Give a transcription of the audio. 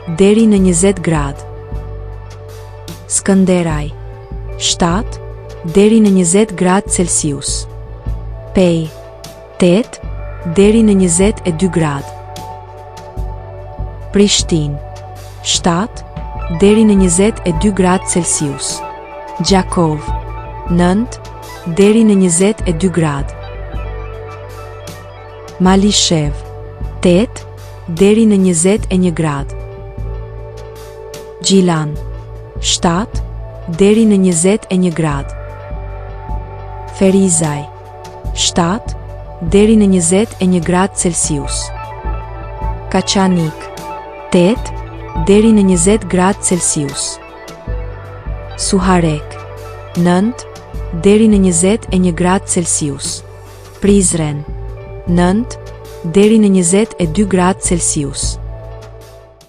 deri në 20 gradë. Skënderaj 7 deri në 20 gradë Celsius. Pej 8 deri në 22 gradë. Prishtinë 7 deri në 22 gradë Celsius. Gjakov 9 deri në 22 gradë. Malishev 8 deri në 21 gradë. Gjilan 7 deri në 21 gradë. Ferizaj 7 deri në 21 gradë Celsius. Kaçanik 8 deri në 20 gradë Celsius. Suharek 9 deri në 21 gradë Celsius. Prizren 9 deri në 22 gradë Celsius.